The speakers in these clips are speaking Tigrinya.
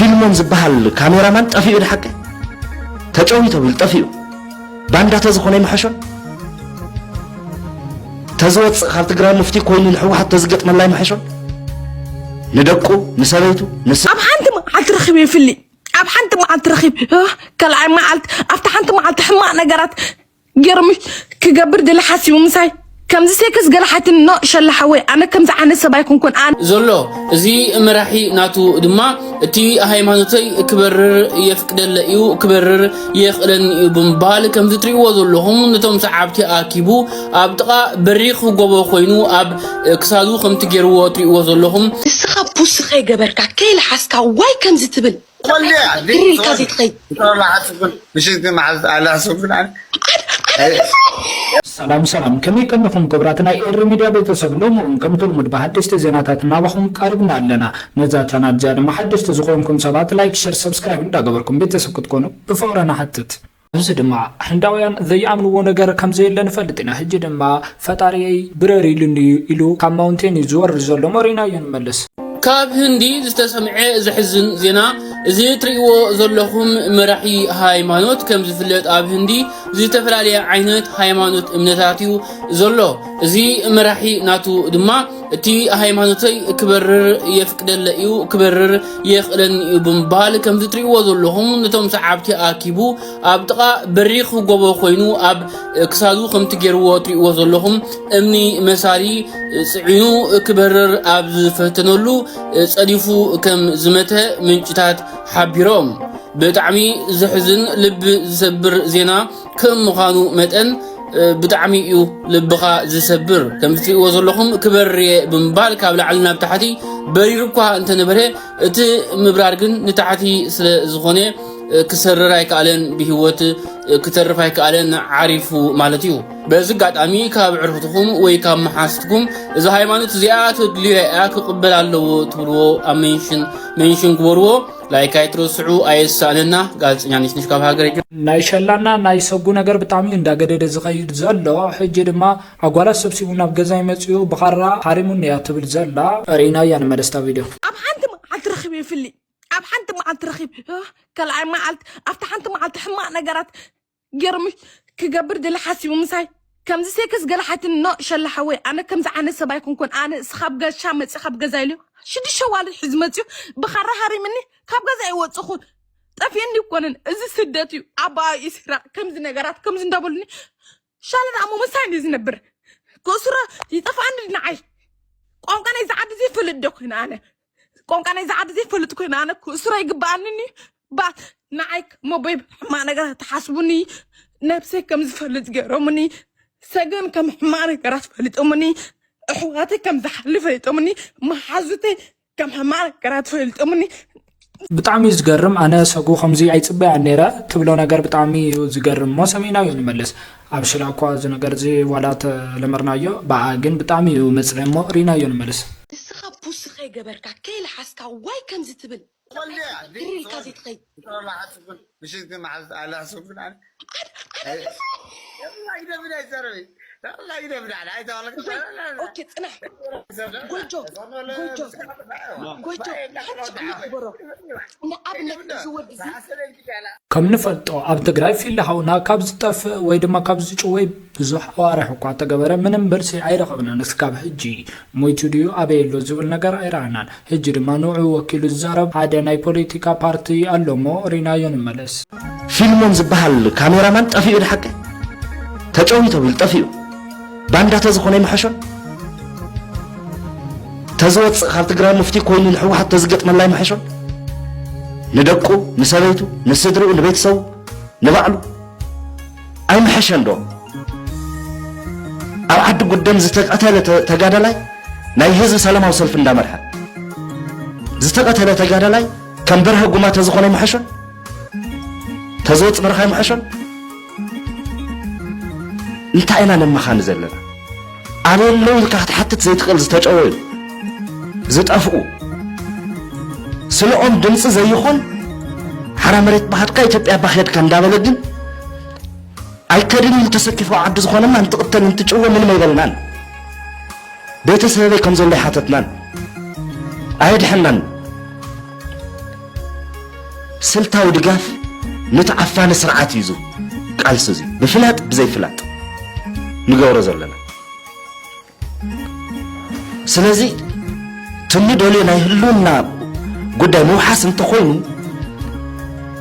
فيلمون زبهال كاميرامان طفيو الحق تجويته بالطفيو باندا تزخوني محشون تزوت خالت جرام مفتي كوين الحو حتى تزقط من لاي محشون ندقو نسبيتو اب حنت ما عترخيب يفلي اب حنت ما عترخيب كلاي ما عت افتح انت ما عتحما نغرات جرمش كجبر دل حاسي ومساي كم زيكس قلحت النو شلحوي انا كم زعانه سباي كون ان زلو زي مرحي ناتو دما تي هايمانوتي كبرر يفقدل يو كبرر يخلن بمبال كم تريو زلهم نتوم صعابتي اكيبو ابطقا بريخ غوبو خوينو اب كسادو خم تجيرو تريو زلهم اسخا بوسخي جبركا كيل حسكا واي كم زتبل قولي كازي تخي والله حسبن مش مع على حسبن ሰላም ከመይቀነፉም ክብራትና ኤር ሚዲያ ቤተሰብ ለሙን ከምቱል ሙድ በሐዲስተ ዜናታትና ባኹም ቀርብና አለና ነዛ ቻናል ጃድ መሐዲስተ ዝኾንኩም ሰባት ላይክ ሼር ሰብስክራይብ እንዳገበርኩም ቤተሰብ ክትኮኑ በፈውራና ሐትት እዚ ድማ ህንዳውያን ዘይአምንዎ ነገር ከም ዘየለን ፈልጥና ህጅ ድማ ፈጣሪ ብረሪልን ኢሉ ካብ ማውንቴን ይዝወር ዘሎ መሪና ይንመለስ كاب هندي زتسمع زحزن زنا زي تريو زلهم مرحي هايمانوت كم زفلت اب هندي زي تفلالي عينت هايمانوت امنتاتيو زلو زي مرحي ناتو دما تي هايمانوتي كبرر يفقدل يو كبرر يخلن بمبال كم تريو زلهم نتوم صعابتي اكيبو ابطقا بريخ غوبو خوينو اب كسادو خم تجيرو تريو زلهم امني مساري صعينو كبرر اب فتنولو صديفو كم زمته منجتات حبيروم بتعمي زحزن لب زبر زينا كم مخانو متن بتعمي يو لبخا زسبر كم في وزلهم كبر بمبال كابل علنا بتحتي بريركوا انت نبره ات مبرارغن نتحتي زغوني كسرراي كالن بهوت كترفاي كالن عارفو مالتيو بزقات امي كاب عرفتكم وي كاب محاستكم اذا هايمانوت زيات دليا كقبل الله تبرو امنشن غورو لايك ايتروسعو ايسالنا غالص يعني نش كاب هاغر ናይሸላና ናይሰጉ ነገር በጣም እንዳገደደ ዝኸይድ ዘሎ ሕጂ ድማ አጓላ ሰብሲቡና በገዛይ መጽዩ በኻራ ሃሪሙን ያትብል ዘላ ሪና ያን መደስታ ቪዲዮ اب حنت ما عترخيب يفلي اب حنت ما عترخيب كلاي ما عت افتح انت ما عتحما نغرات جرمش كجبر دل حاسي ومساي كم زيكس قلحت النو شلحوي انا كم زعانه سباي كون انا سخاب غشا مصخاب غزايلو شدي شوال حزمتي بخرا هاري مني كاب غزاي وصخو طفيني كونن از سدتي ابا يسرا كم زي نغرات كم زي ندبلني شالنا امو مساي نزنبر كسرا يطفى عندي نعي قوم كان يزعد زي فلدك هنا انا قوم كان يزعد زي فلدك هنا انا كسرا يقبانني بات نعيك موبيب ما نغرا تحاسبني نفسي كم زفلت جرمني سجن كم حمار كرات فلتأمني أحواتي كم زحل فلتأمني محازتي كم حمار كرات فلتأمني بطعمي زقرم أنا سقو خمزي عيتبع النيرة تبلو نقر بطعمي زقرم ما سمينا ينملس عبشل عقواز نقر زي ولات لمرنايو باعاقن بطعمي ومسرمو رينا ينملس السخا بوسخي جبركا كيل حسكا واي كم زتبل قولي كازي تخي والله حسبن مش مع على حسبن انا الله يدبر يا زلمه الله يدبر على عايز اقول لك اوكي انا قولجو انا ابنك زود زي كم نفلطو اب تግራይ ፊልሃውና ካብ ዝጠፍ ወይ ድማ ካብ ዝጭወይ ብዙሕ ዋራሕ እኳ ተገበረ ምንም በርሲ አይረኸብና ንስካብ ሕጂ ሞይቱዲዮ አበየሎ ዝብል ነገር አይራናን ሕጂ ድማ ንዑ ወኪሉ ዝዛረብ ሓደ ናይ ፖለቲካ ፓርቲ አሎሞ ሪናዮን መለስ ፊልሞን ዝብሃል ካሜራማን ጠፊኡ ድሐቀ ተጨዊቶ ብል ጠፊኡ ባንዳ ተዝኾነ ይመሐሾን ተዝወፅ ካብ ትግራይ ሙፍቲ ኮይኑ ንሕወሓት ተዝገጥ መላይ ይመሐሾን ندقو نسبيتو نسدرو نبيتسو نبعلو اي محشن دو او عد قدام زتقتل تقادلاي ناي هزب سلاماو سلف اندامرها زتقتل تقادلاي كم برها قما تزخوني محشن تزوت مرخاي محشن انت اينا نمخان زلنا انا لو كحت حتى زيتقل زتجويل زتافقو سلام دمس زيخون حرام ريت بحدك إثيوبيا بخير كان دابلدين أي كريم متسكفوا عبد زخون ما أنت قتل أنت تجوا من ما يبلنان بيت سبب كم زل حاتتنان أيد حنان ስልታዊ ድጋፍ ንተዓፋነ ስርዓት ይዙ ቃልሲ እዚ ብፍላጥ ብዘይፍላጥ ንገብሮ ዘለና ስለዚ ትምደልዮ ናይ ህልውና ጉዳይ ምውሓስ እንተኮይኑ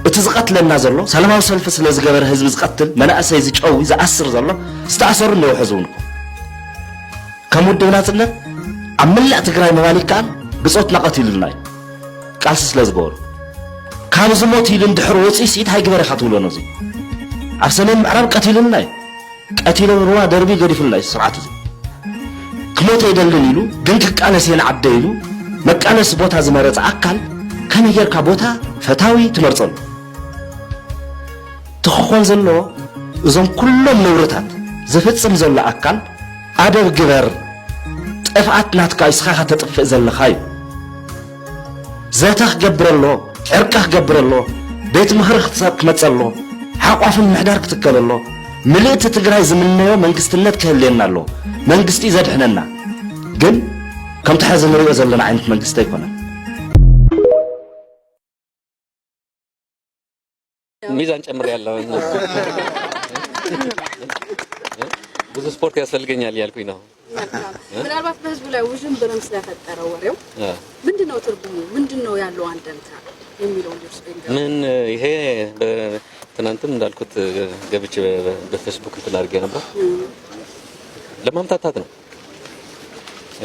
እቲ ዝቀትለና ዘሎ ሰላማዊ ሰልፊ ስለ ዝገበረ ህዝቢ ዝቀትል መናእሰይ ዝጨዊ ዝኣስር ዘሎ ዝተኣሰሩ ነው ሕዝውን ከም ውድብ ናጽነት ኣብ መላእ ትግራይ መባሊካ ብጾት ናቀቲሉና ቃልሲ ስለ ዝገበሩ ካብ ዝሞት ኢልን ድሕሪ ወፂእ ሲት ሃይግበር ኢኻ ትብሎ ነው እዚ ኣብ ሰሜን ምዕራብ ቀቲሉና ቀቲሉ ሩዋ ደርቢ ገዲፉልና ስርዓት እዚ ክሞት ይደልን ኢሉ ግን ክቃለስ የንዓደ ኢሉ መቃለስ ቦታ ዝመረጽ ኣካል ከመይ ጌርካ ቦታ ፈታዊ ትመርጸሉ ትኾን ዘሎ እዞም ኩሎም ንብረታት ዝፍጽም ዘሎ ኣካል ኣደብ ግበር ጥፍኣት ናትካ ኢስኻ ተጥፍእ ዘለኻ እዩ ዘታ ክገብረሎ ዕርቃ ክገብረሎ ቤት ምኽሪ ክትመጸሎ ሓቋፍን ምሕዳር ክትከለሎ ምልእቲ ትግራይ ዝምነዮ መንግስትነት ክህልየና ኣሎ መንግስቲ ዘድሕነና ግን ከም ተሓዘ ንሪኦ ዘለና ዓይነት መንግስቲ ኣይኮነን ሚዛን ጨምር ያለው ብዙ ስፖርት ያስፈልገኛል ያልኩኝ ነው ምናልባት በህዝቡ ላይ ውዥንብርም ስለፈጠረው ወሬው ምንድነው ትርጉሙ ምንድነው ያለው አንደምታ የሚለው ምን ይሄ ትናንትም እንዳልኩት ገብቼ በፌስቡክ ተላርገ ነበር ለማምታታት ነው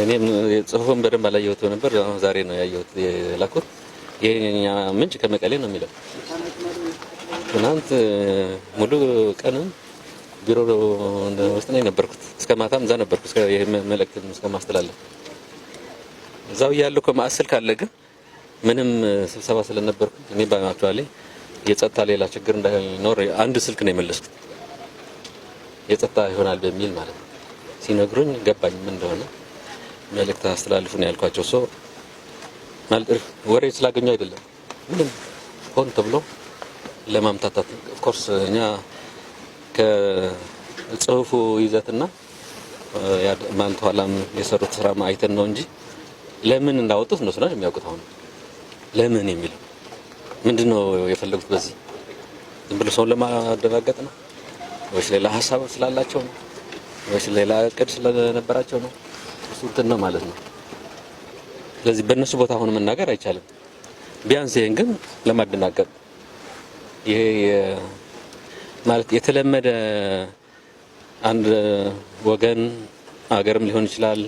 እኔም ጽሁፉን በደንብ አላየሁት ነበር ዛሬ ነው ያየሁት የላኩት የኛ ምንጭ ከመቀሌ ነው የሚለው ትናንት ሙሉ ቀንም ቢሮ ውስጥ ነው የነበርኩት እስከ ማታም እዛ ነበርኩ እስከ መልእክት እስከ ማስተላለፍ እዛው ያለው ከማስል ካለ ግን ምንም ስብሰባ ስለነበርኩ እኔ ባማክራሊ የጸጥታ ሌላ ችግር እንዳይኖር አንድ ስልክ ነው የመለስኩት የጸጥታ ይሆናል በሚል ማለት ነው ሲነግሩኝ ገባኝ ምን እንደሆነ መልእክት አስተላልፉ ነው ያልኳቸው ሰው ማለት ወሬ ስላገኙ አይደለም ምንም ሆን ተብሎ ለማምታታት ኦፍ ኮርስ እኛ ከጽሁፉ ይዘትና ማንተ ኋላም የሰሩት ስራ ማይተን ነው እንጂ ለምን እንዳወጡት ነው ስለሆነ የሚያውቁት አሁን ለምን የሚለው ምንድነው የፈለጉት በዚህ ዝም ብሎ ሰው ለማደራገጥ ነው ወይስ ሌላ ሐሳብ ስላላቸው ነው ወይስ ሌላ እቅድ ስለነበራቸው ነው እሱን ነው ማለት ነው ስለዚህ በእነሱ ቦታ ሆነ መናገር አይቻልም ቢያንስ ይሄን ግን ለማደናገጥ ይሄ ማለት የተለመደ አንድ ወገን አገርም ሊሆን ይችላል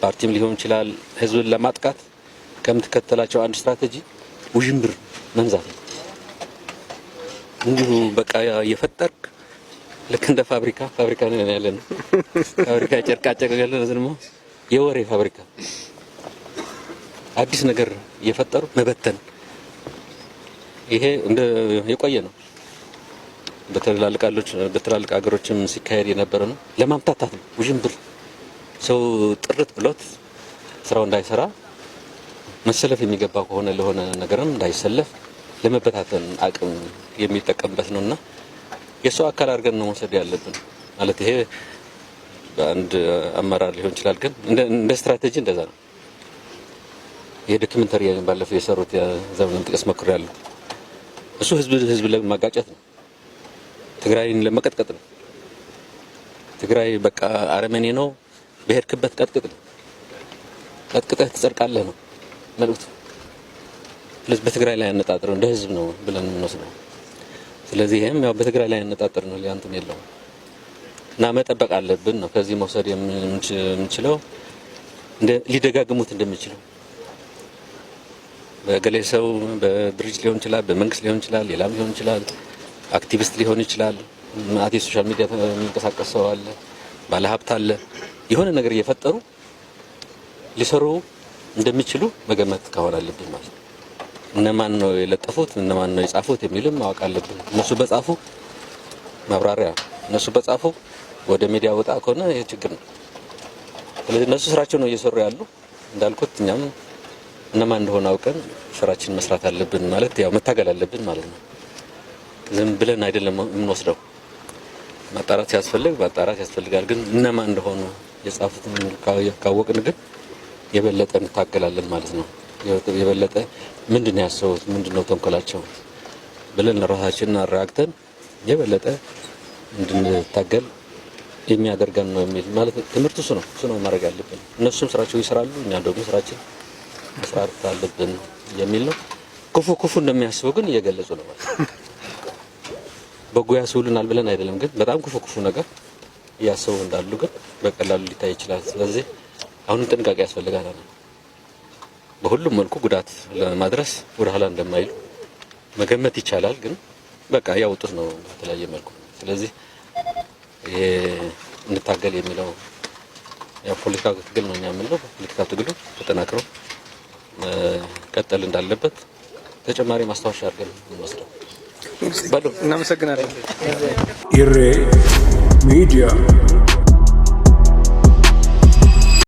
ፓርቲም ሊሆን ይችላል ህዝብን ለማጥቃት ከምትከተላቸው አንድ ስትራቴጂ ውዥንብር መንዛት እንዲሁ በቃ የፈጠርክ ልክ እንደ ፋብሪካ ነው ያለን ፋብሪካ ጨርቃ ጨርቃለ ዝም የወሬ ፋብሪካ አዲስ ነገር የፈጠሩ መበተን ይሄ እንደ የቆየ ነው በትላልቅ አገሮችም ሲካሄድ የነበረ ነው ለማምታታት ነው ውዥንብር ሰው ጥርት ብሎት ስራው እንዳይሰራ መሰለፍ የሚገባ ከሆነ ለሆነ ነገርም እንዳይሰለፍ ለመበታተን አቅም የሚጠቀምበት ነውና የሰው አካል አድርገን ነው መውሰድ ያለብን ማለት ይሄ በአንድ አመራር ሊሆን ይችላል ግን እንደ ስትራቴጂ እንደዛ ነው የዶክመንተሪ ባለፈው የሰሩት የዘመን ጥቅስ መክረያለሁ እሱ ህዝብ ለማጋጨት ነው ትግራይን ለመቀጥቀጥ ነው ትግራይ በቃ አረመኔ ነው በሄድክበት ቀጥቅጠህ ትጸድቃለህ ነው መልእክቱ ስለዚህ በትግራይ ላይ ያነጣጥረው እንደ ህዝብ ነው ብለን እንወስደው ስለዚህ ይሄም ያው በትግራይ ላይ ያነጣጥር ነው ሊያንተም የለው እና መጠበቅ አለብን ነው ከዚህ መውሰድ የምንችለው ሊደጋግሙት እንደሚችለው በገሌሰው በድርጅት ሊሆን ይችላል በመንግስት ሊሆን ይችላል ሌላም ሊሆን ይችላል አክቲቪስት ሊሆን ይችላል ማአት ሶሻል ሚዲያ የሚንቀሳቀሰው አለ ባለሀብት አለ የሆነ ነገር እየፈጠሩ ሊሰሩ እንደሚችሉ መገመት ከሆነ አለብን ማለት እነማን ነው የለጠፉት እነማን ነው የጻፉት የሚልም ማወቅ አለብን እነሱ በጻፉ ማብራሪያ እነሱ በጻፉ ወደ ሚዲያ ወጣ ከሆነ ይሄ ችግር ነው ስለዚህ እነሱ ስራቸው ነው እየሰሩ ያሉ እንዳልኩት እኛም እነማን እንደሆነ አውቀን ስራችን መስራት አለብን ማለት ያው መታገል አለብን ማለት ነው ዝም ብለን አይደለም የምንወስደው ማጣራት ያስፈልጋል ግን እነማን እንደሆኑ የጻፉትን ካወቅን ግን የበለጠ እንታገላለን ማለት ነው የበለጠ ምንድነው ያሰቡት ምንድነው ተንኮላቸው ብለን ራሳችንን አረጋግተን የበለጠ እንድንታገል የሚያደርገን ነው የሚል ማለት ትምህርቱ እሱ ነው ማድረግ ያለብን። እነሱም ስራቸው ይሰራሉ፣ እኛ ደግሞ ስራችን መስራት አለብን የሚል ነው። ክፉ እንደሚያስበው ግን እየገለጹ ነው ማለት በጎ ያስቡልናል ብለን አይደለም፣ ግን በጣም ክፉ ነገር እያሰቡ እንዳሉ ግን በቀላሉ ሊታይ ይችላል። ስለዚህ አሁንም ጥንቃቄ ያስፈልጋል። በሁሉም መልኩ ጉዳት ለማድረስ ወደ ኋላ እንደማይሉ መገመት ይቻላል። ግን በቃ ያወጡት ነው በተለያየ መልኩ። ስለዚህ ይሄ እንታገል የሚለው ያው ፖለቲካ ትግል ነው የሚያምነው። ፖለቲካ ትግሉ ተጠናክሮ ቀጠል እንዳለበት ተጨማሪ ማስታወሻ አድርገን እንወስደው። እናመሰግናለን። ኢሬ ሚዲያ